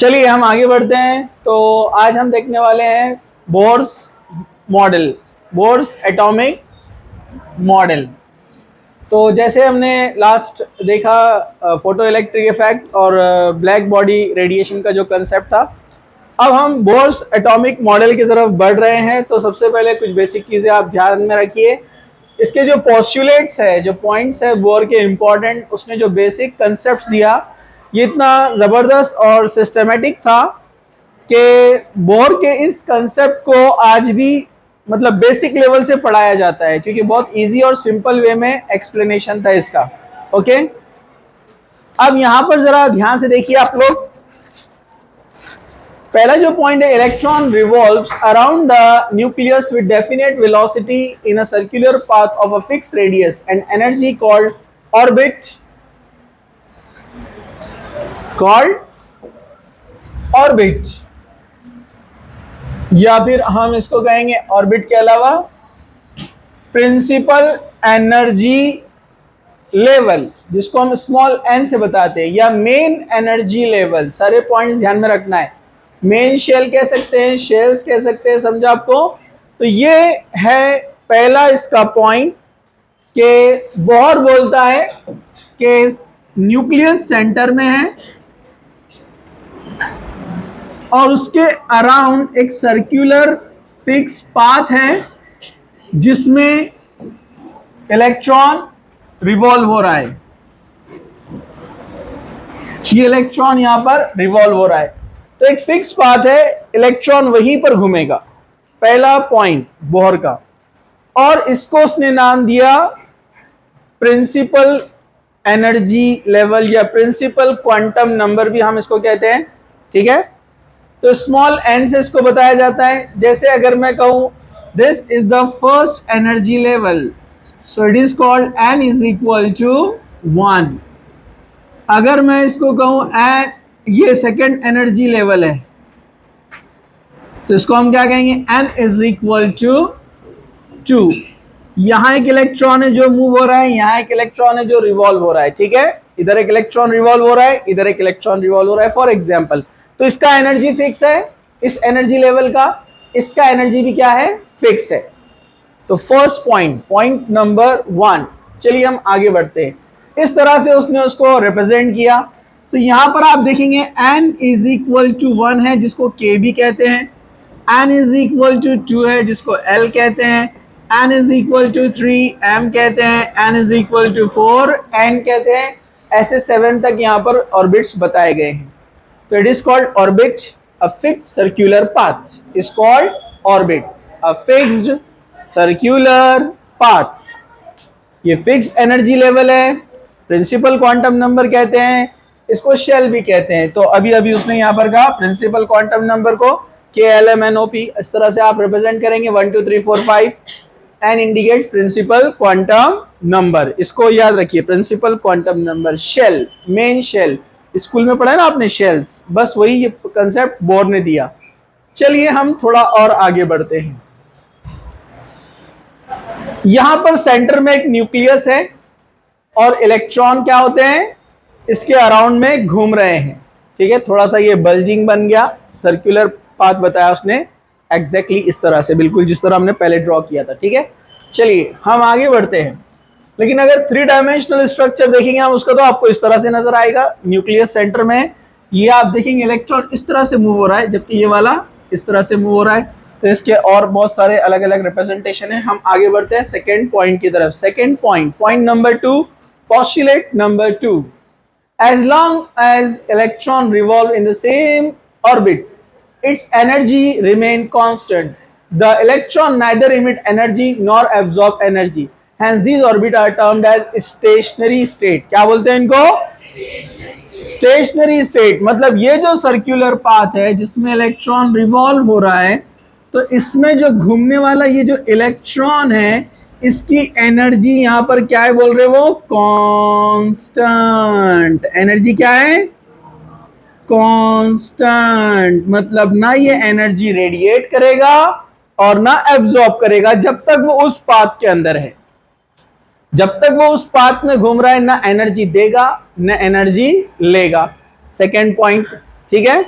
चलिए हम आगे बढ़ते हैं। तो आज हम देखने वाले हैं Bohr's model, Bohr's atomic model. तो जैसे हमने लास्ट देखा फोटो इलेक्ट्रिक इफेक्ट और ब्लैक बॉडी रेडिएशन का जो कंसेप्ट था, अब हम बोर्स एटॉमिक मॉडल की तरफ बढ़ रहे हैं। तो सबसे पहले कुछ बेसिक चीज़ें आप ध्यान में रखिए। इसके जो पोस्टुलेट्स है, जो पॉइंट्स है बोर के इम्पोर्टेंट, उसने जो बेसिक कंसेप्ट दिया, ये इतना ज़बरदस्त और सिस्टमेटिक था कि बोर के इस कंसेप्ट को आज भी मतलब बेसिक लेवल से पढ़ाया जाता है, क्योंकि बहुत इजी और सिंपल वे में एक्सप्लेनेशन था इसका। ओके, अब यहां पर जरा ध्यान से देखिए आप लोग। पहला जो पॉइंट है, electron revolves around the nucleus with definite velocity in a circular path of a fixed radius and energy called orbit, या फिर हम इसको कहेंगे ऑर्बिट के अलावा प्रिंसिपल एनर्जी लेवल, जिसको हम स्मॉल एन से बताते हैं, या मेन एनर्जी लेवल। सारे पॉइंट्स ध्यान में रखना है। मेन शेल कह सकते हैं, शेल्स कह सकते हैं, समझा आपको। तो ये है पहला इसका पॉइंट कि बोर बोलता है कि न्यूक्लियस सेंटर में है और उसके अराउंड एक सर्कुलर फिक्स पाथ है जिसमें इलेक्ट्रॉन रिवॉल्व हो रहा है। ये इलेक्ट्रॉन यहां पर रिवॉल्व हो रहा है, तो एक फिक्स पाथ है, इलेक्ट्रॉन वहीं पर घूमेगा। पहला पॉइंट बोर का, और इसको उसने नाम दिया प्रिंसिपल एनर्जी लेवल या प्रिंसिपल क्वांटम नंबर भी हम इसको कहते हैं। ठीक है, तो स्मॉल एन से इसको बताया जाता है। जैसे अगर मैं कहूं this is the first energy level, so it is called n is equal to 1। अगर मैं इसको कहूं एन, ये सेकेंड एनर्जी लेवल है, तो इसको हम क्या कहेंगे, एन इज इक्वल टू 2। यहां एक इलेक्ट्रॉन है जो मूव हो रहा है, यहां एक इलेक्ट्रॉन है जो रिवॉल्व हो रहा है। ठीक है, इधर एक इलेक्ट्रॉन रिवॉल्व हो रहा है, इधर एक इलेक्ट्रॉन रिवॉल्व हो रहा है, फॉर एग्जाम्पल। तो इसका एनर्जी फिक्स है, इस एनर्जी लेवल का, इसका एनर्जी भी क्या है, फिक्स है। तो फर्स्ट पॉइंट, पॉइंट नंबर 1। चलिए हम आगे बढ़ते हैं। इस तरह से उसने उसको रिप्रेजेंट किया। तो यहां पर आप देखेंगे n इज इक्वल टू 1 है, जिसको k भी कहते हैं। n इज इक्वल टू 2 है, जिसको l कहते हैं। n is equal to 3 m कहते हैं। n is equal to 4 n कहते हैं। ऐसे 7 तक यहाँ पर ऑर्बिट्स बताए गए हैं। तो it is called orbit, a fixed circular path is called orbit, a fixed circular path. ये फिक्स्ड एनर्जी लेवल है, प्रिंसिपल क्वांटम नंबर कहते हैं, इसको शेल भी कहते हैं। तो अभी अभी उसने यहाँ पर कहा प्रिंसिपल क्वांटम नंबर को KLMNOP, इस तरह से आप रिप्रेजेंट करेंगे 1 2 3 4 5। N indicates principal quantum number, इसको याद रखिए, principal quantum number. Shell, main shell, school में पढ़ा है ना आपने, शेल्स, बस वही ये कंसेप्ट बोर ने दिया। चलिए हम थोड़ा और आगे बढ़ते हैं। यहां पर सेंटर में एक न्यूक्लियस है और इलेक्ट्रॉन क्या होते हैं, इसके अराउंड में घूम रहे हैं। ठीक है, थोड़ा सा ये बल्जिंग बन गया, सर्कुलर पाथ बताया उसने एग्जैक्टली इस तरह से, बिल्कुल जिस तरह हमने पहले ड्रॉ किया था। ठीक है, चलिए हम आगे बढ़ते हैं। लेकिन अगर 3 डायमेंशनल स्ट्रक्चर देखेंगे हम उसका, तो आपको इस तरह से नजर आएगा। न्यूक्लियस सेंटर में ये आप देखेंगे इलेक्ट्रॉन इस तरह से मूव हो रहा है, जबकि ये वाला इस तरह से मूव हो रहा है। तो इसके और बहुत सारे अलग अलग रिप्रेजेंटेशन है। हम आगे बढ़ते हैं सेकेंड पॉइंट की तरफ। Second point, point number 2, postulate number 2। As long as electron revolve in the same orbit, its energy remain constant. The electron neither emit energy nor absorb energy. Hence these orbits are termed as stationary state. क्या बोलते हैं इनको? Stationery state. मतलब ये जो circular path है जिसमें electron revolve हो रहा है, तो इसमें जो घूमने वाला ये जो इलेक्ट्रॉन है, इसकी एनर्जी यहां पर क्या है बोल रहे वो, कांस्टेंट। एनर्जी क्या है, कांस्टेंट। मतलब ना ये एनर्जी रेडिएट करेगा और ना एब्जॉर्ब करेगा जब तक वो उस पाथ के अंदर है। जब तक वो उस पाथ में घूम रहा है, ना एनर्जी देगा ना एनर्जी लेगा। सेकेंड पॉइंट, ठीक है।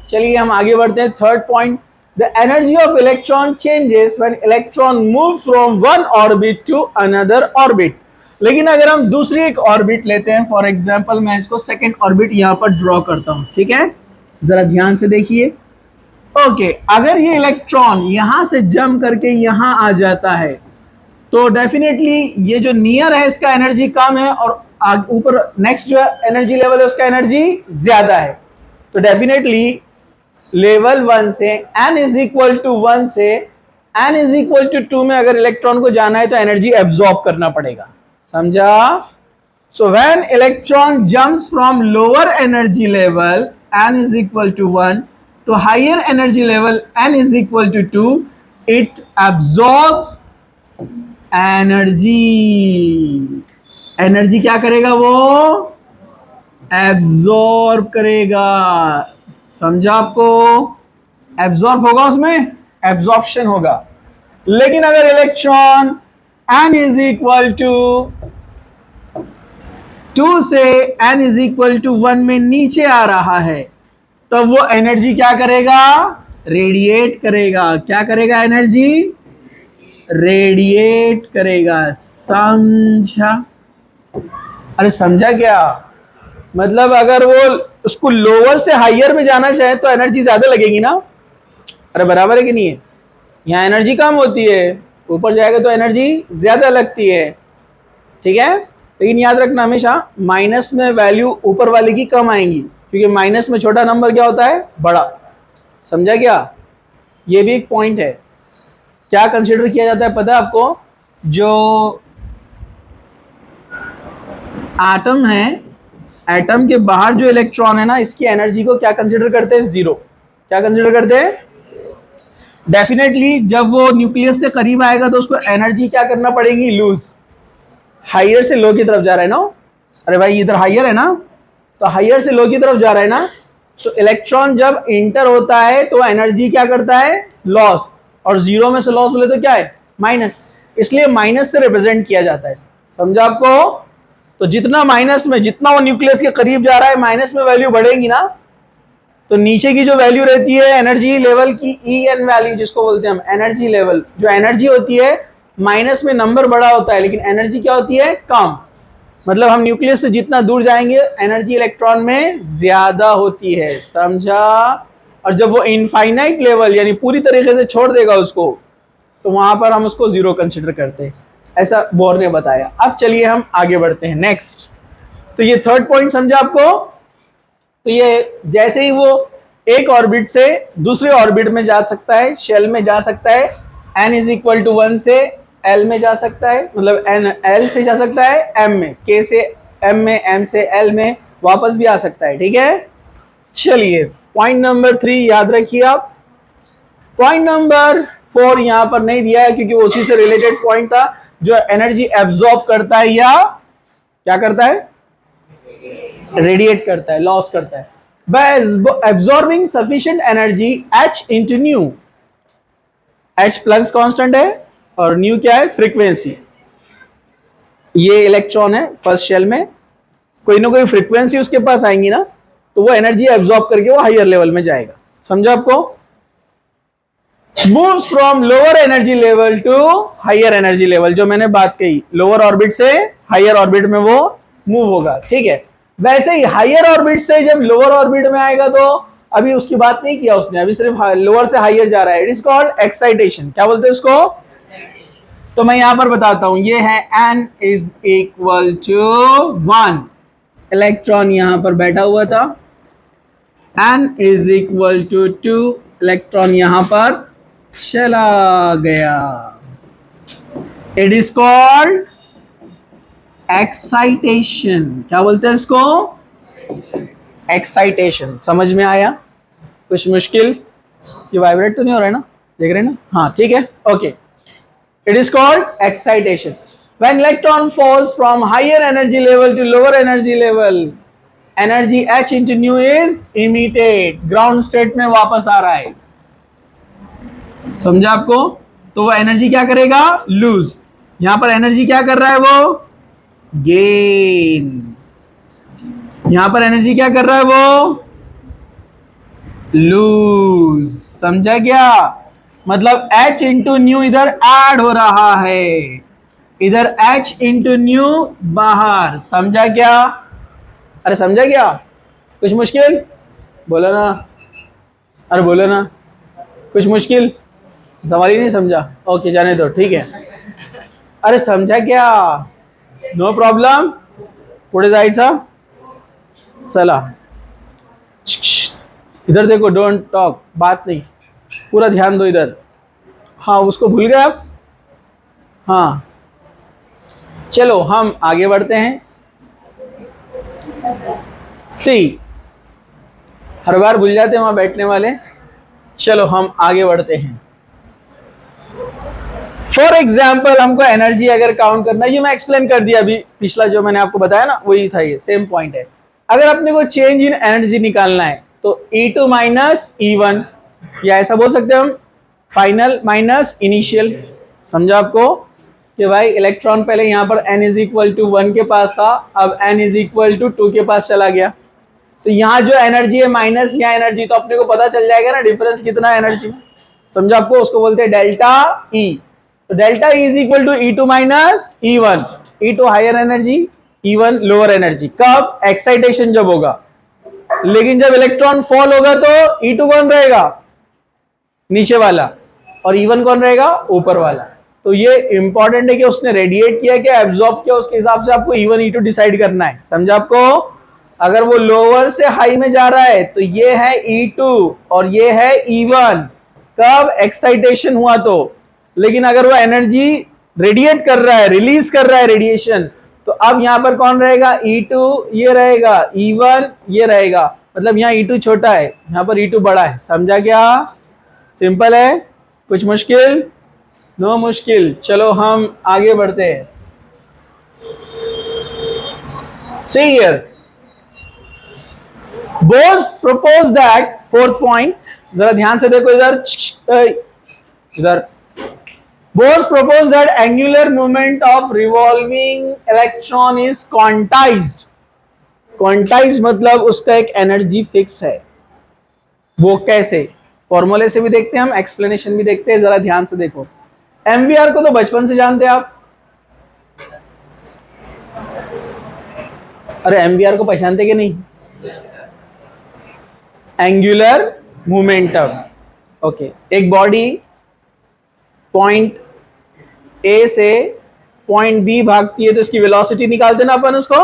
चलिए हम आगे बढ़ते हैं। Third point, the energy of electron changes when electron move from one orbit to another orbit. लेकिन अगर हम दूसरी एक ऑर्बिट लेते हैं, फॉर एग्जांपल मैं इसको सेकंड ऑर्बिट यहां पर ड्रॉ करता हूं, ठीक है, जरा ध्यान से देखिए। ओके, अगर ये इलेक्ट्रॉन यहां से जंप करके यहां आ जाता है तो डेफिनेटली ये जो नियर है इसका एनर्जी कम है और ऊपर नेक्स्ट जो एनर्जी लेवल है उसका एनर्जी ज्यादा है। तो डेफिनेटली लेवल 1 से n इज इक्वल टू 1 से n इज इक्वल टू 2 में अगर इलेक्ट्रॉन को जाना है तो एनर्जी एब्जॉर्ब करना पड़ेगा। समझा? So when electron jumps from lower energy level n is equal to 1 to higher energy level n is equal to 2, it absorbs energy। Energy क्या करेगा? वो एब्जॉर्ब करेगा। समझा आपको? एब्जॉर्ब होगा, उसमें एब्जॉर्प्शन होगा। लेकिन अगर electron n is equal to 2 से n इज इक्वल टू 1 में नीचे आ रहा है तो वो एनर्जी क्या करेगा? रेडिएट करेगा। क्या करेगा? एनर्जी रेडिएट करेगा। समझा? अरे समझा क्या? मतलब अगर वो उसको लोअर से हायर में जाना चाहे तो एनर्जी ज्यादा लगेगी ना? अरे बराबर है कि नहीं है? यहाँ एनर्जी कम होती है, ऊपर जाएगा तो एनर्जी ज्यादा लगती है, ठीक है। लेकिन याद रखना हमेशा माइनस में वैल्यू ऊपर वाले की कम आएंगी, क्योंकि माइनस में छोटा नंबर क्या होता है? बड़ा। समझा क्या? ये भी एक पॉइंट है। क्या कंसीडर किया जाता है पता है आपको? जो एटम है, एटम के बाहर जो इलेक्ट्रॉन है ना, इसकी एनर्जी को क्या कंसीडर करते हैं? जीरो। क्या कंसीडर करते हैं? डेफिनेटली जब वो न्यूक्लियस से करीब आएगा तो उसको एनर्जी क्या करना पड़ेगी? लूज। हायर से लो की तरफ जा रहा है ना? अरे भाई इधर हायर है ना, तो हायर से लो की तरफ जा रहा है ना, तो इलेक्ट्रॉन जब इंटर होता है तो एनर्जी क्या करता है? लॉस। और जीरो में से लॉस बोले तो क्या है? माइनस। इसलिए माइनस से रिप्रेजेंट किया जाता है। समझा आपको? तो जितना माइनस में, जितना वो न्यूक्लियस के करीब जा रहा है माइनस में वैल्यू बढ़ेगी ना, तो नीचे की जो वैल्यू रहती है एनर्जी लेवल की, EN वैल्यू जिसको बोलते हैं हम एनर्जी लेवल, जो एनर्जी होती है माइनस में नंबर बड़ा होता है लेकिन एनर्जी क्या होती है? कम। मतलब हम न्यूक्लियस से जितना दूर जाएंगे एनर्जी इलेक्ट्रॉन में ज्यादा होती है। समझा? और जब वो इनफाइनाइट लेवल यानी पूरी तरीके से छोड़ देगा उसको, तो वहां पर हम उसको जीरो कंसिडर करते हैं। ऐसा बोर ने बताया। अब चलिए हम आगे बढ़ते हैं नेक्स्ट। तो ये थर्ड पॉइंट समझा आपको? तो ये जैसे ही वो एक ऑर्बिट से दूसरे ऑर्बिट में जा सकता है, शेल में जा सकता है, n इज इक्वल टू 1 से L में जा सकता है, मतलब n L से जा सकता है M में, K से M में, M से L में वापस भी आ सकता है, ठीक है। चलिए पॉइंट नंबर 3 याद रखिए आप। पॉइंट नंबर 4 यहां पर नहीं दिया है क्योंकि वो उसी से रिलेटेड पॉइंट था, जो एनर्जी एब्जॉर्ब करता है या क्या करता है? रेडिएट करता है, लॉस करता है। By absorbing sufficient energy H into nu. H Planck's constant है और न्यू क्या है? फ्रीक्वेंसी। ये इलेक्ट्रॉन है फर्स्ट शेल में, कोई ना कोई फ्रीक्वेंसी उसके पास आएंगी ना, तो वो एनर्जी एब्जॉर्ब करके वो हायर लेवल में जाएगा। समझा आपको? Moves from lower energy level to higher energy level, जो मैंने बात कही, लोअर ऑर्बिट से हायर ऑर्बिट में वो मूव होगा, ठीक है। वैसे ही हायर ऑर्बिट से जब लोअर ऑर्बिट में आएगा तो अभी उसकी बात नहीं किया उसने, अभी सिर्फ लोअर से हायर जा रहा है। It is called excitation. क्या बोलते हैं इसको? तो मैं यहां पर बताता हूं, ये है n is equal to 1, electron यहां पर बैठा हुआ था, n is equal to 2, electron यहां पर चला गया। It is called excitation. क्या बोलते हैं इसको? एक्साइटेशन। समझ में आया? कुछ मुश्किल? ये वाइब्रेट तो नहीं हो रहा है ना? देख रहे हैं ना? हाँ ठीक है, okay. It is called excitation. When electron falls from higher energy level to lower energy level, energy H into nu is emitted, ground state में वापस आ रहा है। समझा आपको? तो वो एनर्जी क्या करेगा? लूज। यहां पर एनर्जी क्या कर रहा है? वो गेन। यहां पर एनर्जी क्या कर रहा है? वो लूज। समझा क्या? मतलब H इंटू न्यू इधर ऐड हो रहा है, इधर H इंटू न्यू बाहर। समझा क्या? अरे समझा क्या? कुछ मुश्किल? बोलो ना, अरे बोलो ना, कुछ मुश्किल? सवाल ही नहीं समझा? ओके जाने दो, ठीक है। अरे समझा क्या? नो प्रॉब्लम, पुढे जायचं। चला इधर देखो, डोंट टॉक, बात नहीं, पूरा ध्यान दो इधर। हाँ उसको भूल गए आप? हाँ चलो हम आगे बढ़ते हैं। सी, हर बार भूल जाते हैं वहां बैठने वाले। चलो हम आगे बढ़ते हैं। फॉर एग्जाम्पल हमको एनर्जी अगर काउंट करना है, ये मैं एक्सप्लेन कर दिया अभी, पिछला जो मैंने आपको बताया ना वही था, ये सेम पॉइंट है। अगर अपने को चेंज इन एनर्जी निकालना है तो E2 माइनस E1, या ऐसा बोल सकते हैं हम फाइनल माइनस इनिशियल। समझा आपको कि भाई इलेक्ट्रॉन पहले यहाँ पर n इज इक्वल टू 1 के पास था, अब n इज इक्वल टू 2 के पास चला गया, तो यहाँ जो एनर्जी है माइनस यहाँ एनर्जी, तो अपने को पता चल जाएगा ना डिफरेंस कितना है एनर्जी में। समझा आपको? उसको बोलते हैं डेल्टा E। तो delta E is equal to E2 minus E1। E2 higher energy, E1 lower energy. कब? एक्साइटेशन जब होगा। लेकिन जब इलेक्ट्रॉन फॉल होगा तो E2 कौन रहेगा? नीचे वाला, और E1 कौन रहेगा? ऊपर वाला। तो ये इंपॉर्टेंट है कि उसने रेडिएट किया क्या, एब्जॉर्ब किया, उसके हिसाब से आपको E1 E2 डिसाइड करना है। समझा आपको? अगर वो लोअर से हाई में जा रहा है तो ये है E2 और ये है E1। कब? एक्साइटेशन हुआ तो। लेकिन अगर वो एनर्जी रेडिएट कर रहा है, रिलीज कर रहा है रेडिएशन, तो अब यहां पर कौन रहेगा? E2 ये रहेगा, E1 ये रहेगा। मतलब यहाँ E2 छोटा है, यहाँ पर E2 बड़ा है। समझा क्या? सिंपल है, कुछ मुश्किल? नो मुश्किल। चलो हम आगे बढ़ते हैं। See here, Bohr's propose that, fourth point, जरा ध्यान से देखो इधर, इधर। Bohr's propose that angular movement of revolving electron is quantized. Quantize मतलब उसका एक एनर्जी फिक्स है। वो कैसे? फॉर्मूले से भी देखते हैं हम, एक्सप्लेनेशन भी देखते हैं, जरा ध्यान से देखो। एमवीआर को तो बचपन से जानते हैं आप। अरे एमवीआर को पहचानते कि नहीं? Angular momentum. ओके, एक बॉडी पॉइंट ए से पॉइंट बी भागती है तो इसकी वेलोसिटी निकालते ना अपन उसको।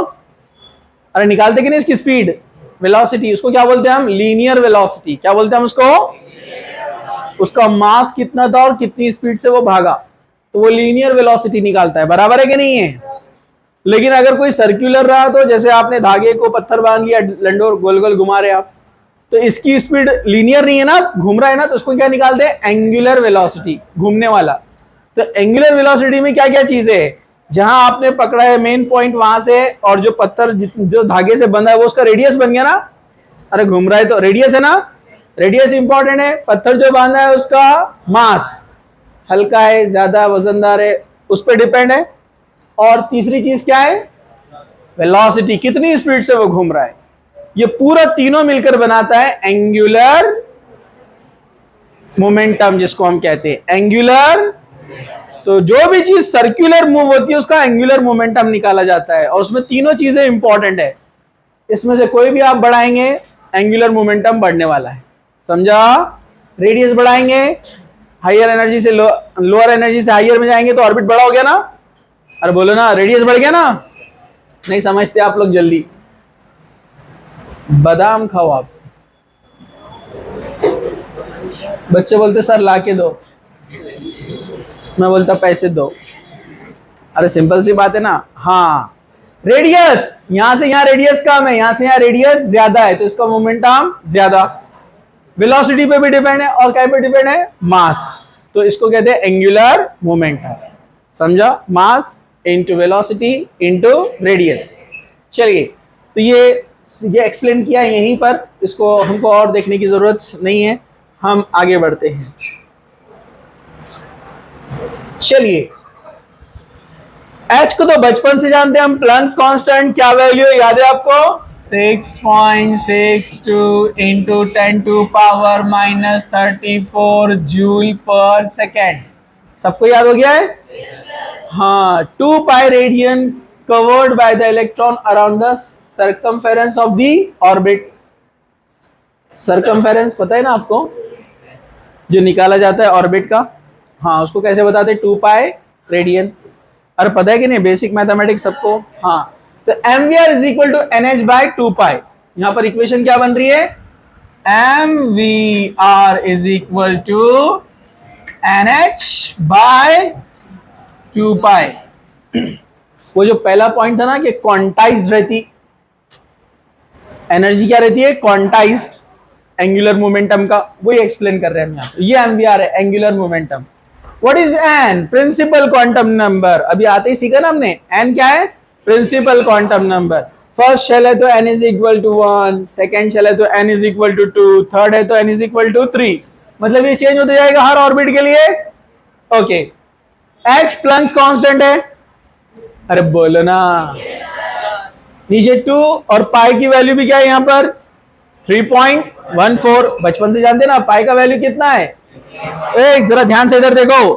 अरे निकालते कि नहीं इसकी स्पीड, वेलोसिटी, उसको क्या बोलते हैं हम? Linear velocity. क्या बोलते हैं हम उसको? उसका मास कितना था और कितनी स्पीड से वो भागा, तो वो लीनियर वेलोसिटी निकालता है। बराबर है कि नहीं है? लेकिन अगर कोई सर्कुलर रहा, तो जैसे आपने धागे को पत्थर बांध लिया, लंडोर गोल गोल घुमा रहे आप, तो इसकी स्पीड लीनियर नहीं है ना, घूम रहा है ना, तो उसको क्या निकालते हैं? एंगुलर वेलोसिटी, घूमने वाला। तो एंगुलर वेलोसिटी में क्या क्या चीजें है? जहां आपने पकड़ा है मेन पॉइंट वहां से, और जो पत्थर जो धागे से बंधा है वो उसका रेडियस बन गया ना। अरे घूम रहा है तो रेडियस है ना, रेडियस इंपॉर्टेंट है। पत्थर जो बांधा है उसका मास, हल्का है, ज्यादा वजनदार है, उस पर डिपेंड है। और तीसरी चीज क्या है? वेलोसिटी, कितनी स्पीड से वो घूम रहा है। ये पूरा तीनों मिलकर बनाता है एंगुलर मोमेंटम, जिसको हम कहते हैं एंगुलर। तो जो भी चीज सर्कुलर मूव होती है उसका एंगुलर मोमेंटम निकाला जाता है, और उसमें तीनों चीजें इंपॉर्टेंट है। इसमें से कोई भी आप बढ़ाएंगे एंगुलर मोमेंटम बढ़ने वाला है। समझा? रेडियस बढ़ाएंगे, हायर एनर्जी से लोअर एनर्जी से हायर में जाएंगे तो ऑर्बिट बड़ा हो गया ना। अरे बोलो ना, रेडियस बढ़ गया ना। नहीं समझते आप लोग जल्दी, बादाम खाओ आप। बच्चे बोलते सर ला के दो, मैं बोलता पैसे दो। अरे सिंपल सी बात है ना। हाँ, रेडियस, यहां से यहां रेडियस कम है, यहां से यहां रेडियस ज्यादा है, तो इसका मोमेंटम ज्यादा। वेलोसिटी पे भी डिपेंड है, और क्या पे डिपेंड है? मास। तो इसको कहते हैं एंगुलर मोमेंटम। समझा? Mass into velocity into radius. चलिए, तो ये एक्सप्लेन किया है यहीं पर, इसको हमको और देखने की जरूरत नहीं है, हम आगे बढ़ते हैं। चलिए, H को तो बचपन से जानते हैं हम, प्लैंक्स कांस्टेंट क्या वैल्यू याद है आपको? 6.62 इंटू 10⁻⁻34 जूल पर सेकेंड। सबको याद हो गया है? हाँ, 2 pi radian covered by the electron around the circumference of the orbit. Circumference पता है ना आपको, जो निकाला जाता है ऑर्बिट का? हाँ, उसको कैसे बताते हैं? 2 पाई रेडियन। अरे पता है कि नहीं बेसिक मैथमेटिक्स सबको? हाँ, तो mvr is equal to nh by 2 pi. यहां पर इक्वेशन क्या बन रही है? mvr is equal to nh by 2 pi. वो जो पहला पॉइंट था ना कि क्वांटाइज्ड रहती एनर्जी, क्या रहती है? क्वांटाइज्ड एंगुलर मोमेंटम का, वही एक्सप्लेन कर रहे हैं हम यहाँ पे। ये mvr है, angular momentum. What is n? Principal quantum number. अभी आते ही सीखा ना हमने, n क्या है? Principal quantum number. First shell है तो n is equal to 1, second shell है तो n is equal to 2, third है तो n इज इक्वल टू 3। मतलब ये चेंज होते जाएगा हर ऑर्बिट के लिए। ओके, h प्लैंक्स कांस्टेंट है। अरे बोलो ना, नीचे 2 और पाई की वैल्यू भी क्या है यहाँ पर? 3.14। बचपन से जानते ना पाई का वैल्यू कितना है? एक जरा ध्यान से इधर देखो,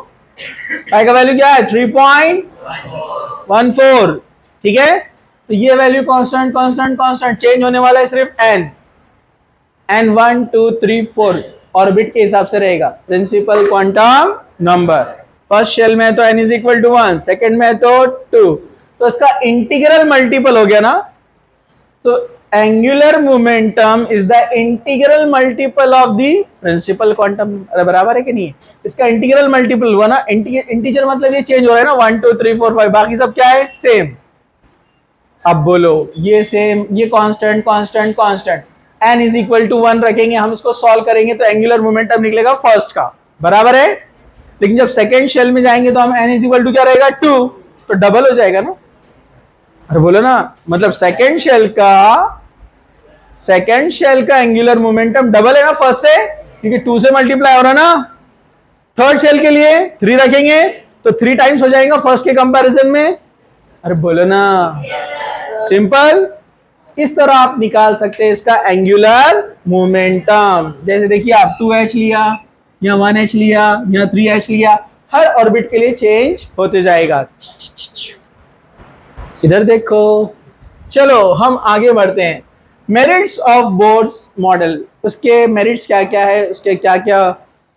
पाई का वैल्यू क्या है? 3.14। ठीक है, तो ये value constant constant constant, change होने वाला है सिर्फ n। n 1 2 3 4 ऑर्बिट के हिसाब से रहेगा principal quantum number. First shell में तो n is equal to 1, second में तो 2, तो इसका इंटीग्रल मल्टीपल हो गया ना। तो angular momentum is the integral multiple of the principal quantum. अरे बराबर है कि नहीं? इसका इंटीग्रल मल्टीपल हुआ ना। इंटीजर मतलब ये चेंज हो रहा है ना, 1 2 3 4 5, बाकी सब क्या है? सेम। अब बोलो, ये सेम, ये constant constant constant, n is equal to 1 रखेंगे, हम इसको सॉल्व करेंगे तो एंगुलर मोमेंटम निकलेगा फर्स्ट का, बराबर है। लेकिन जब सेकेंड शेल में जाएंगे तो हम n इज इक्वल टू क्या रहेगा? 2, तो डबल हो जाएगा ना। अरे बोलो ना, मतलब सेकेंड शेल का एंगुलर मोमेंटम डबल है ना फर्स्ट से, क्योंकि 2 से मल्टीप्लाई हो रहा है ना। थर्ड शेल के लिए 3 रखेंगे तो 3 टाइम्स हो जाएगा फर्स्ट के कंपैरिजन में। अरे बोलो ना, सिंपल। इस तरह आप निकाल सकते हैं इसका एंगुलर मोमेंटम। जैसे देखिए, आप 2h लिया, या 1h लिया, या 3h लिया, हर ऑर्बिट के लिए चेंज होते जाएगा। इधर देखो, चलो हम आगे बढ़ते हैं। मेरिट्स ऑफ बोर्ड्स मॉडल, उसके मेरिट्स क्या क्या है, उसके क्या क्या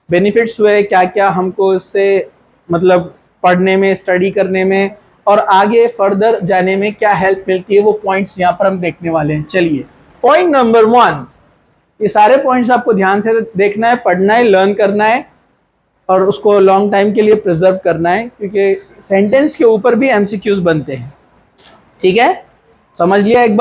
बेनिफिट्स हुए, क्या क्या हमको इससे मतलब पढ़ने में, स्टडी करने में और आगे फर्दर जाने में क्या हेल्प मिलती है, वो पॉइंट्स यहाँ पर हम देखने वाले हैं। चलिए, पॉइंट नंबर 1, ये सारे पॉइंट्स आपको ध्यान से देखना है, पढ़ना है, लर्न करना है और उसको लॉन्ग टाइम के लिए प्रिजर्व करना है, क्योंकि सेंटेंस के ऊपर भी एमसीक्यूज बनते हैं। ठीक है, समझ लिया? एक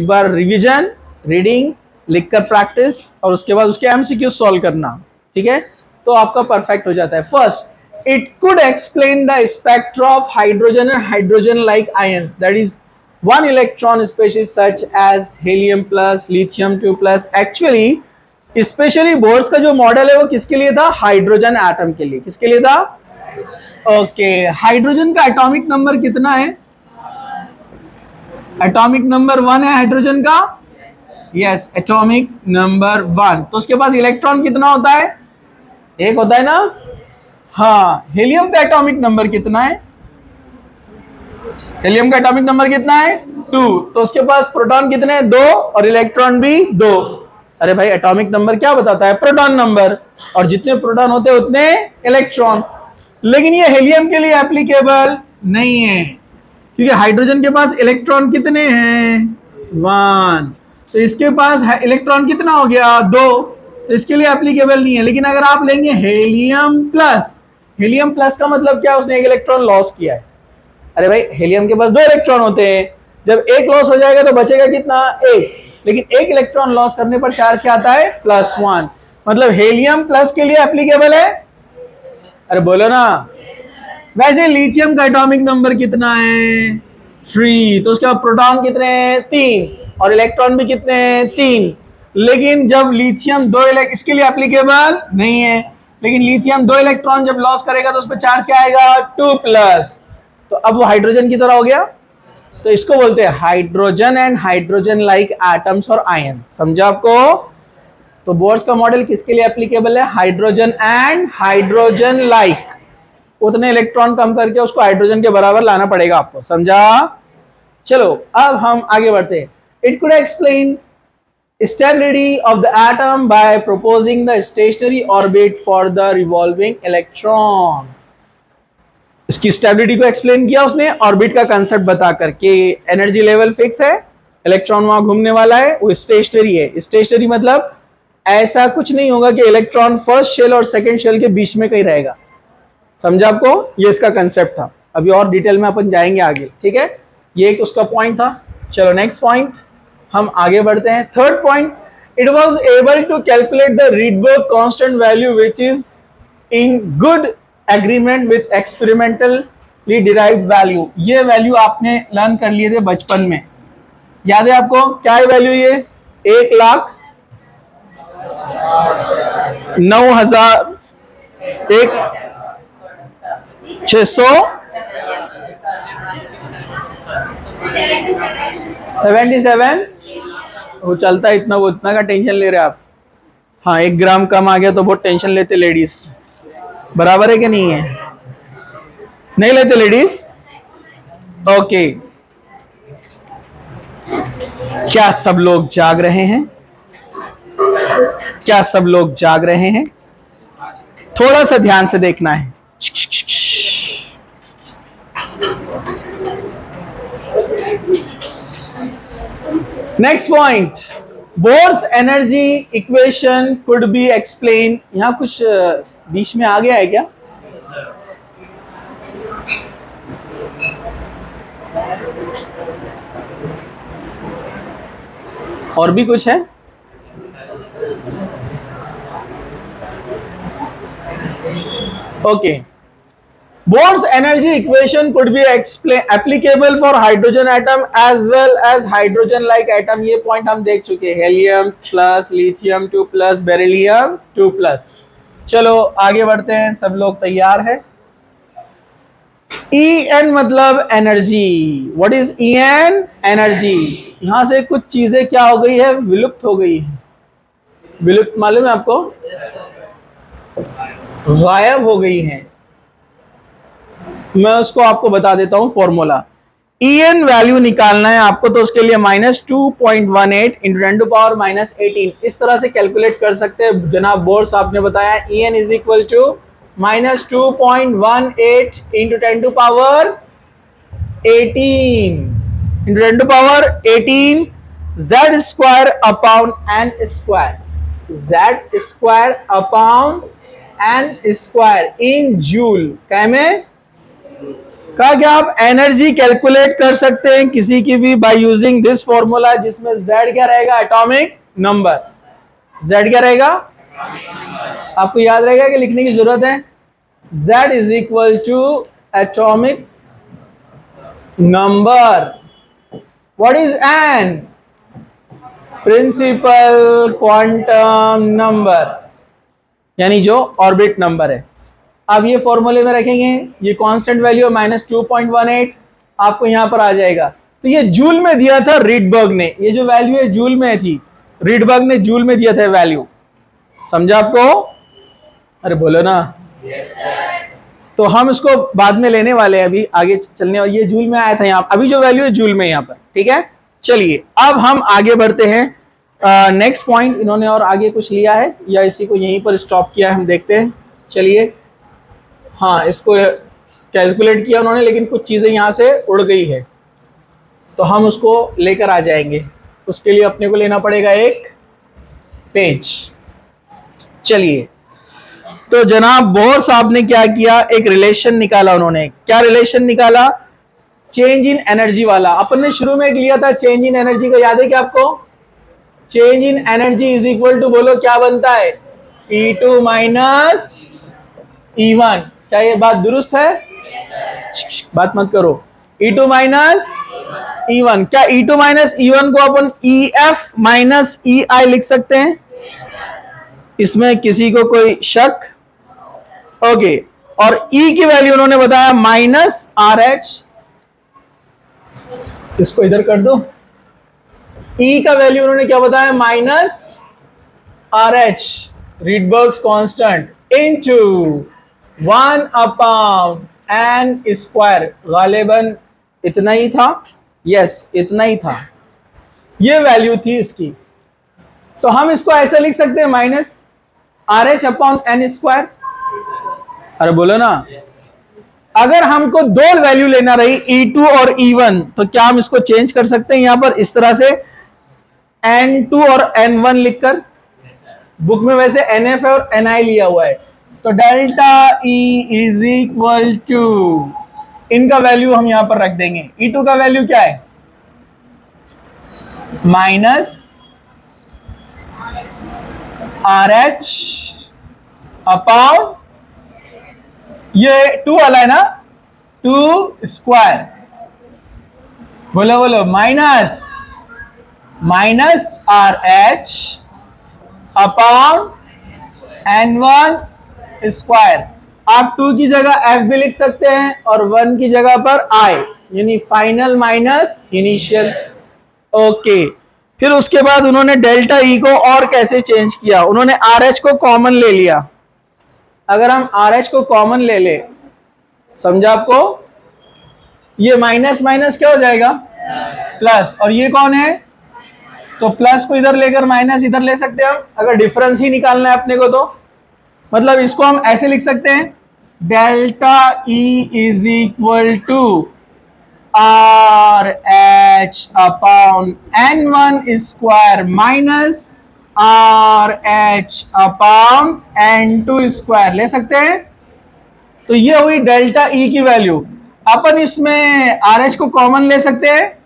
बार रिवीजन, रीडिंग, लिखकर प्रैक्टिस और उसके बाद उसके एमसीक्यू सॉल्व करना। ठीक है, तो आपका परफेक्ट हो जाता है। First, it could explain the spectra of hydrogen and hydrogen like ions, that is one electron species such as helium plus, lithium 2 plus। actually specially boards का जो मॉडल है वो किसके लिए था? हाइड्रोजन एटम के लिए। किसके लिए था? ओके, हाइड्रोजन का एटॉमिक नंबर कितना है? एटॉमिक नंबर 1 है हाइड्रोजन का। Yes, atomic number 1। तो उसके पास इलेक्ट्रॉन कितना होता है? एक होता है ना। हाँ, हीलियम का एटॉमिक नंबर कितना है? हीलियम का एटॉमिक नंबर कितना है? 2। तो उसके पास प्रोटॉन कितने हैं? 2 और इलेक्ट्रॉन भी 2। अरे भाई, एटॉमिक नंबर क्या बताता है? प्रोटॉन नंबर, और जितने प्रोटॉन होते हैं उतने इलेक्ट्रॉन। लेकिन ये हीलियम के लिए एप्लीकेबल नहीं है, क्योंकि हाइड्रोजन के पास इलेक्ट्रॉन कितने हैं? 1। तो इसके पास इलेक्ट्रॉन कितना हो गया? 2। तो इसके लिए एप्लीकेबल नहीं है। लेकिन अगर आप लेंगे हीलियम प्लस, हीलियम प्लस का मतलब क्या? उसने एक इलेक्ट्रॉन लॉस किया है। अरे भाई, हीलियम के पास 2 इलेक्ट्रॉन होते हैं, जब एक लॉस हो जाएगा तो बचेगा कितना? 1। लेकिन एक इलेक्ट्रॉन लॉस करने पर चार्ज क्या आता है? +1। मतलब हीलियम प्लस के लिए एप्लीकेबल है। अरे बोलो ना। वैसे लिथियम का एटॉमिक नंबर कितना है? 3। तो उसके बाद प्रोटॉन कितने हैं? 3 और इलेक्ट्रॉन भी कितने हैं? 3। लेकिन जब लिथियम 2 इसके लिए एप्लीकेबल नहीं है, लेकिन लिथियम 2 इलेक्ट्रॉन जब लॉस करेगा तो उस पर चार्ज क्या आएगा? 2+। तो अब वो हाइड्रोजन की तरह हो गया। तो इसको बोलते हैं hydrogen and hydrogen like atoms और आयन। समझा आपको? तो बोर्स का मॉडल किसके लिए एप्लीकेबल है? Hydrogen and hydrogen like. उतने इलेक्ट्रॉन कम करके उसको हाइड्रोजन के बराबर लाना पड़ेगा आपको। समझा? चलो अब हम आगे बढ़ते हैं। It could explain stability of the atom by proposing the stationary orbit for the revolving electron। इसकी स्टेबिलिटी को एक्सप्लेन किया उसने ऑर्बिट का कंसेप्ट बता करके। एनर्जी लेवल फिक्स है, इलेक्ट्रॉन वहां घूमने वाला है, वो स्टेशनरी है। स्टेशनरी मतलब ऐसा कुछ नहीं होगा कि इलेक्ट्रॉन फर्स्ट शेल और सेकंड शेल के बीच में कहीं रहेगा। समझा आपको? ये इसका कंसेप्ट था। अभी और डिटेल में अपन जाएंगे आगे, ठीक है? ये एक उसका पॉइंट था। चलो नेक्स्ट पॉइंट हम आगे बढ़ते हैं। Third point, it was able to calculate the Rydberg constant value which is in good agreement with experimentally derived value. ये वैल्यू आपने लर्न कर लिए थे बचपन में, याद है आपको? क्या है वैल्यू? ये 1,09,677। वो चलता है इतना, वो इतना का टेंशन ले रहे आप? हाँ, 1 ग्राम कम आ गया तो बहुत टेंशन लेते लेडीज। बराबर है कि नहीं है? नहीं लेते लेडीज? ओके। क्या सब लोग जाग रहे हैं? क्या सब लोग जाग रहे हैं? थोड़ा सा ध्यान से देखना है। Next point, Bohr's energy equation could be explain. यहां कुछ बीच में आ गया है क्या? और भी कुछ है? Okay. Bohr's energy equation could be applicable for hydrogen atom as well as hydrogen like atom। ये पॉइंट हम देख चुके हैं। Helium plus lithium 2 plus beryllium 2 plus. चलो आगे बढ़ते हैं। सब लोग तैयार है? En मतलब energy. What is En? Energy. यहां से कुछ चीजें क्या हो गई है? विलुप्त हो गई है। विलुप्त मालूम है आपको? गायब हो गई है। मैं उसको आपको बता देता हूं फॉर्मूला। En वैल्यू निकालना है आपको, तो उसके लिए -2.18 इंटू 10⁻18 इस तरह से कैलकुलेट कर सकते हैं। जनाब बोर्स आपने बताया En is equal to -2.18 into 10⁻18 into 10⁻18 Z square upon N square. Z square upon N square in joule. क्या में कहा कि आप एनर्जी कैलकुलेट कर सकते हैं किसी की भी बाय यूजिंग दिस फॉर्मूला, जिसमें Z क्या रहेगा? Atomic number. Z क्या रहेगा? आपको याद रहेगा कि लिखने की जरूरत है? Z is equal to atomic number. What is N? Principal quantum number, यानी जो ऑर्बिट नंबर है। अब ये फॉर्मूले में रखेंगे, ये कांस्टेंट वैल्यू -2.18 आपको यहां पर आ जाएगा। तो ये जूल में दिया था रीडबर्ग ने। ये जो वैल्यू है जूल में थी, रीडबर्ग ने जूल में दिया था वैल्यू। समझा आपको? अरे बोलो ना। तो हम इसको बाद में लेने वाले हैं, अभी आगे चलने। और ये जूल में आया था यहाँ, अभी जो वैल्यू है जूल में यहाँ पर। ठीक है, चलिए अब हम आगे बढ़ते हैं। नेक्स्ट पॉइंट इन्होंने और आगे कुछ लिया है या इसी को यहीं पर स्टॉप किया है, हम देखते हैं। चलिए, हाँ इसको कैलकुलेट किया उन्होंने, लेकिन कुछ चीज़ें यहाँ से उड़ गई है, तो हम उसको लेकर आ जाएंगे। उसके लिए अपने को लेना पड़ेगा एक पेज। चलिए, तो जनाब बोर साहब ने क्या किया? एक रिलेशन निकाला उन्होंने। क्या रिलेशन निकाला? चेंज इन एनर्जी वाला। अपन ने शुरू में एक लिया था चेंज इन एनर्जी का, याद है क्या आपको? Change in energy is equal to, बोलो क्या बनता है? E2 minus E1। क्या ये बात दुरुस्त है? बात मत करो। E2 minus E1। क्या E2 माइनस E1 को अपन EF माइनस EI लिख सकते हैं? इसमें किसी को कोई शक? ओके। और E की वैल्यू उन्होंने बताया -RH इसको इधर कर दो। ई का वैल्यू उन्होंने क्या बताया, minus R H Rydberg's constant into 1/n²। गालिबन इतना ही था, यस इतना ही था, ये वैल्यू थी इसकी। तो हम इसको ऐसे लिख सकते हैं, minus R H upon n square. अरे बोलो ना, अगर हमको दो वैल्यू लेना रही E2 और E1 तो क्या हम इसको चेंज कर सकते हैं यहां पर इस तरह से, N2 और N1 लिखकर। बुक में वैसे NF और NI लिया हुआ है। तो delta E is equal to, इनका वैल्यू हम यहां पर रख देंगे। E2 का वैल्यू क्या है, माइनस आर एच अपॉन, ये 2 वाला है ना, 2 स्क्वायर, बोलो बोलो, minus R H upon N1 square. आप 2 की जगह F भी लिख सकते हैं और 1 की जगह पर I, यानी फाइनल माइनस इनिशियल। ओके, फिर उसके बाद उन्होंने डेल्टा E को और कैसे चेंज किया, उन्होंने RH को कॉमन ले लिया। अगर हम RH को कॉमन ले ले, समझा आपको, ये माइनस माइनस क्या हो जाएगा, प्लस, और ये कौन है, तो प्लस को इधर लेकर माइनस इधर ले सकते हैं हम, अगर डिफरेंस ही निकालना है अपने को तो। मतलब इसको हम ऐसे लिख सकते हैं, delta E is equal to R H upon N1 square minus R H upon N2 square ले सकते हैं। तो ये हुई डेल्टा E की वैल्यू। अपन इसमें आर एच को कॉमन ले सकते हैं,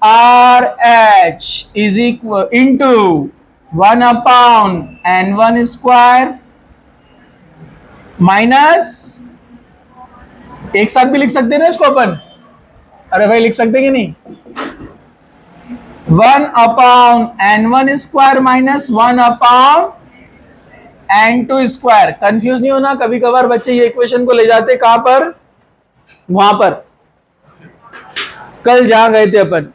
R H is equal into 1/N1 square minus, एक साथ भी लिख सकते हैं ना इसको अपन, अरे भाई लिख सकते कि नहीं, 1/N1 square minus 1/N2 square. Confuse नहीं होना, कभी कभार बच्चे ये इक्वेशन को ले जाते कहां पर, वहां पर कल जहां गए थे अपन,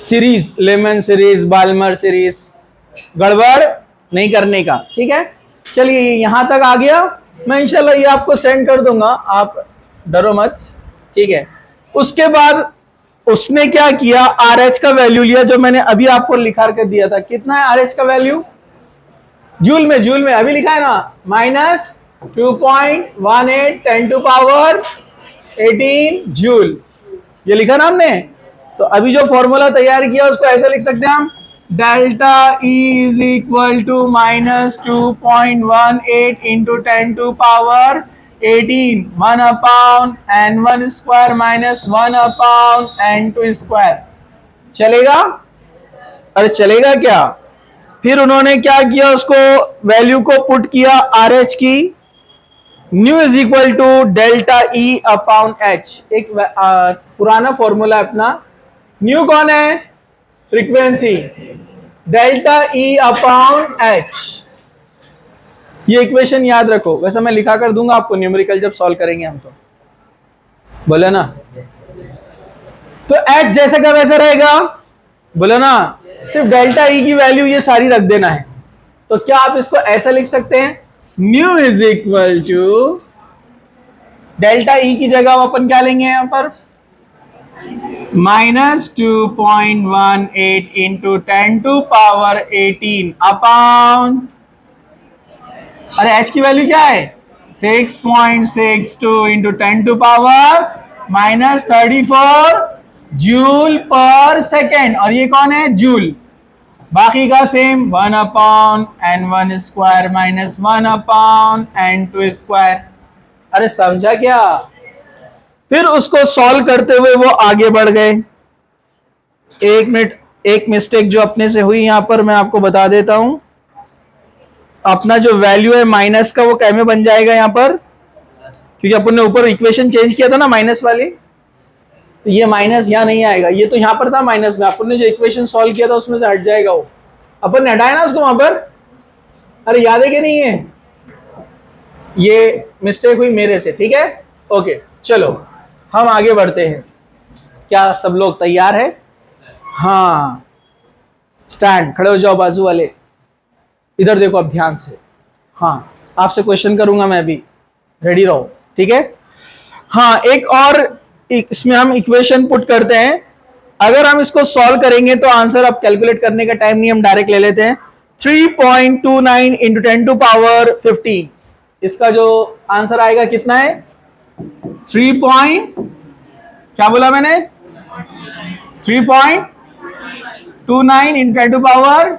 series, Lyman series, Balmer series, गड़बड़ नहीं करने का, ठीक है। चलिए यहां तक आ गया, मैं इंशाल्लाह ये आपको सेंड कर दूंगा, आप डरो मत, ठीक है। उसके बाद उसने क्या किया, RH का वैल्यू लिया, जो मैंने अभी आपको लिखा कर दिया था। कितना है RH का वैल्यू, जूल में अभी लिखा है ना, माइनस 2.18 10⁻18 जूल, ये लिखा ना हमने। तो अभी जो फॉर्मूला तैयार किया उसको ऐसे लिख सकते हैं हम, delta E is equal to minus 2.18 into 10⁻18 1/N1 square minus 1/N2 square. चलेगा, अरे चलेगा क्या। फिर उन्होंने क्या किया, उसको वैल्यू को पुट किया RH की, nu is equal to delta E upon H। एक पुराना फॉर्मूला अपना, न्यू कौन है, frequency, delta E upon H। ये इक्वेशन याद रखो, वैसे मैं लिखा कर दूंगा आपको न्यूमेरिकल जब सॉल्व करेंगे हम, तो बोले ना। तो H जैसे का वैसे रहेगा, बोले ना, सिर्फ डेल्टा E की वैल्यू ये सारी रख देना है। तो क्या आप इसको ऐसा लिख सकते हैं, nu is equal to delta E की जगह अपन क्या लेंगे यहां पर, माइनस 2.18 इंटू 10⁻18 अपॉन, अरे H की वैल्यू क्या है, 6.62 इंटू 10⁻−34 जूल पर सेकेंड, और ये कौन है, जूल। बाकी का same, 1/N1 square minus 1/N2 square. अरे समझा क्या। फिर उसको सॉल्व करते हुए वो आगे बढ़ गए। एक मिनट, एक मिस्टेक जो अपने से हुई यहां पर मैं आपको बता देता हूं। अपना जो वैल्यू है माइनस का, वो क्या में बन जाएगा यहां पर, क्योंकि अपन ने ऊपर इक्वेशन चेंज किया था ना माइनस वाली, तो ये माइनस यहां नहीं आएगा, ये तो यहां पर था माइनस में, अपन ने जो इक्वेशन सॉल्व किया था उसमें से हट जाएगा वो, अपन ने हटाया ना उसको वहां पर। अरे याद है कि नहीं है, ये मिस्टेक हुई मेरे से, ठीक है। ओके चलो हम आगे बढ़ते हैं। क्या सब लोग तैयार है? हाँ, स्टैंड, खड़े हो जाओ बाजू वाले, इधर देखो अब ध्यान से। हाँ, आपसे क्वेश्चन करूंगा मैं भी, रेडी रहो, ठीक है? हाँ, एक और इसमें हम इक्वेशन पुट करते हैं। अगर हम इसको सॉल्व करेंगे तो आंसर, अब कैलकुलेट करने का टाइम नहीं, हम डायरेक्ट ले लेते हैं। 3.29 इंटू 10 टू पावर 15, इसका जो आंसर आएगा कितना है? 3 पॉइंट, क्या बोला मैंने? 3.29 into 10 to power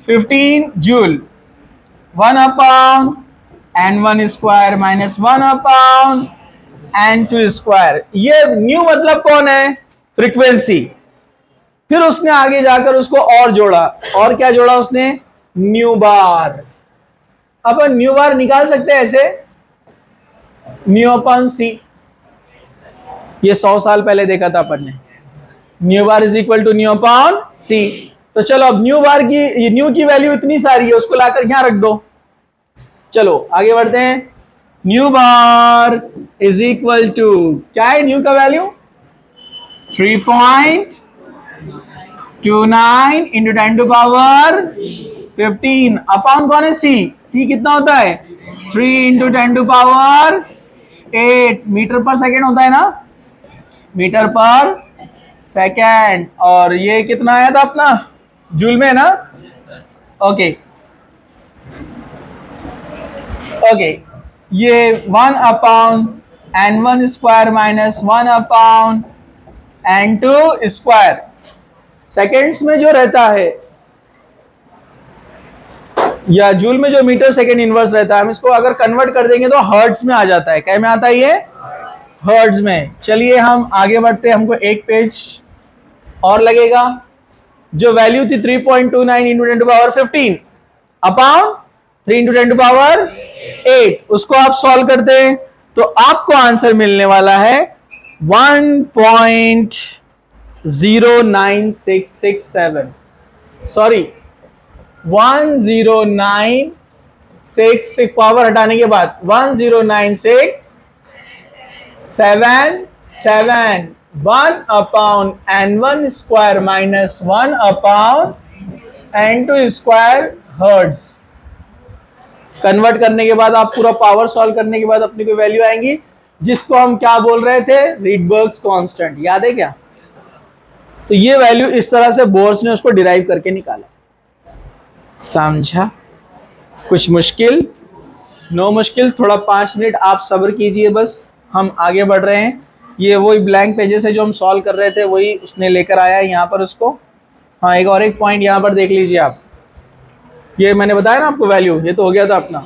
15 joule. 1/n1 square minus 1/n2 square. ये न्यू मतलब कौन है? फ्रीक्वेंसी। फिर उसने आगे जाकर उसको और जोड़ा, और क्या जोड़ा उसने? न्यू बार। अपन न्यू बार निकाल सकते हैं ऐसे, न्यू अपॉन सी। ये 100 साल पहले देखा था अपन ने, nu bar is equal to nu upon c. तो चलो अब न्यू बार की, न्यू की वैल्यू इतनी सारी है, उसको लाकर यहां रख दो। चलो आगे बढ़ते हैं। Nu bar is equal to, क्या है न्यू का value? 3.29 into 10 to power 15 upon कौन है? सी। सी कितना होता है? 3 इंटू 10 टू पावर 8 मीटर पर सेकेंड होता है ना, मीटर पर सेकेंड। और ये कितना आया था अपना? जूल में ना? ओके ओके, ये 1/n1 square minus 1/n2 square seconds में जो रहता है, या जूल में जो मीटर सेकेंड इनवर्स रहता है, हम इसको अगर कन्वर्ट कर देंगे तो हर्ट्ज में आ जाता है। क्या में आता है ये? हर्ट्ज में। चलिए हम आगे बढ़ते हैं, हमको एक पेज और लगेगा। जो वैल्यू थी 3.29 into 10 to power 15 upon 3 into 10 to power 8, उसको आप सॉल्व करते हैं तो आपको आंसर मिलने वाला है 1.09667, सॉरी 10966, पावर हटाने के बाद 10967 1/n1 square minus 1/n2 square hertz. Convert करने के बाद आप पूरा पावर सॉल्व करने के बाद अपनी कोई वैल्यू आएंगी, जिसको हम क्या बोल रहे थे? रीडबर्ग्स कांस्टेंट, याद है क्या? तो ये वैल्यू इस तरह से बोर्स ने उसको डिराइव करके निकाला। समझा? कुछ मुश्किल? नो मुश्किल। थोड़ा 5 मिनट आप सब्र कीजिए, बस हम आगे बढ़ रहे हैं। ये वही ब्लैंक पेजेस है जो हम सॉल्व कर रहे थे, वही उसने लेकर आया है यहाँ पर उसको। हाँ, एक और एक पॉइंट यहाँ पर देख लीजिए आप, ये मैंने बताया ना आपको वैल्यू, ये तो हो गया था अपना।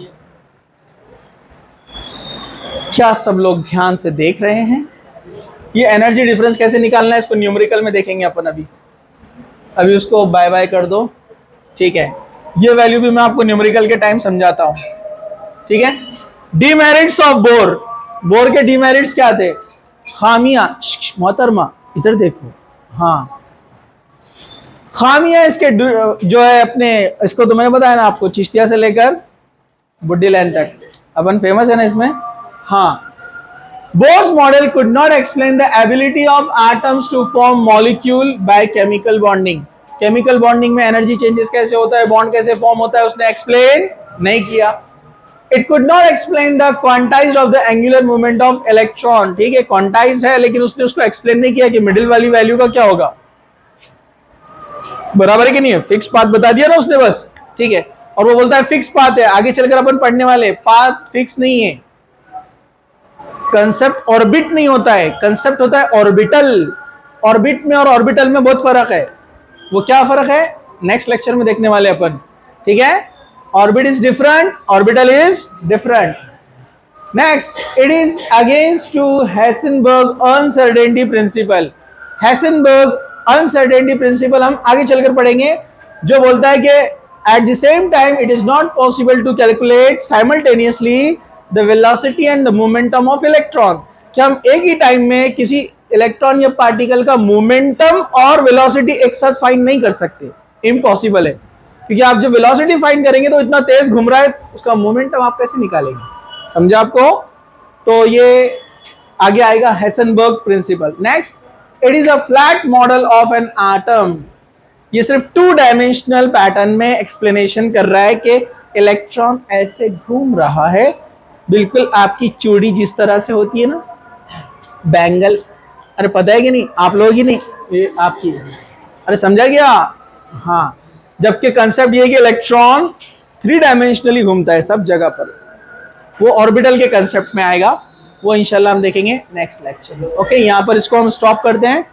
क्या सब लोग ध्यान से देख रहे हैं? ये एनर्जी डिफरेंस कैसे निकालना है, इसको न्यूमेरिकल में देखेंगे अपन। अभी उसको बाय बाय कर दो, ठीक है? ये वैल्यू भी मैं आपको न्यूमेरिकल के टाइम समझाता हूं, ठीक है? Demerits of bore. बोर के डीमेरिट्स क्या थे? खामियां, मोहतरमा इधर देखो, हाँ, खामियां इसके जो है अपने, इसको तो मैंने बताया ना आपको, चिश्तिया से लेकर बुड्ढी लाइन तक अपन फेमस है ना इसमें। हाँ, Bohr's model could not explain the ability of atoms to form molecule by chemical bonding. Chemical bonding में energy changes कैसे होता है, bond कैसे form होता है, उसने explain नहीं किया। It could not explain the quantized of the angular movement of electron. ठीक है, quantized है, लेकिन उसने उसको explain नहीं किया कि middle वाली वैल्यू का क्या होगा। बराबर है कि नहीं है? फिक्स पाथ बता दिया ना उसने बस, ठीक है? और वो बोलता है फिक्स पाथ है, आगे चलकर अपन पढ़ने वाले, पाथ फिक्स नहीं है। कंसेप्ट ऑर्बिट नहीं होता है, कंसेप्ट होता है ऑर्बिटल। ऑर्बिट में और ऑर्बिटल में बहुत फर्क है। वो क्या फर्क है, नेक्स्ट लेक्चर में देखने वाले अपन, ठीक है? Orbit is different, orbital is different. Next, it is against to Heisenberg uncertainty principle. Heisenberg uncertainty principle हम आगे चलकर पढ़ेंगे, जो बोलता है कि at the same time it is not possible to calculate simultaneously the velocity and the momentum of electron. कि हम एक ही टाइम में किसी इलेक्ट्रॉन या पार्टिकल का मोमेंटम और वेलोसिटी एक साथ फाइंड नहीं कर सकते, इम्पॉसिबल है। क्योंकि आप जो वेलोसिटी फाइंड करेंगे तो इतना तेज घूम रहा है, उसका मोमेंटम आप कैसे निकालेंगे? समझा आपको? तो ये आगे आएगा Heisenberg principle. Next, it is a flat model of an atom. ये सिर्फ 2 डायमेंशनल पैटर्न में एक्सप्लेनेशन कर रहा है कि इलेक्ट्रॉन ऐसे घूम रहा है, बिल्कुल आपकी चूड़ी जिस तरह से होती है ना, बैंगल, अरे पता है कि नहीं आप लोग ही नहीं, ये आपकी, अरे समझा गया। हाँ, जबकि कंसेप्ट ये कि इलेक्ट्रॉन 3 डायमेंशनली घूमता है सब जगह पर, वो ऑर्बिटल के कंसेप्ट में आएगा, वो इंशाल्लाह हम देखेंगे नेक्स्ट लेक्चर में। ओके, यहाँ पर इसको हम स्टॉप करते हैं।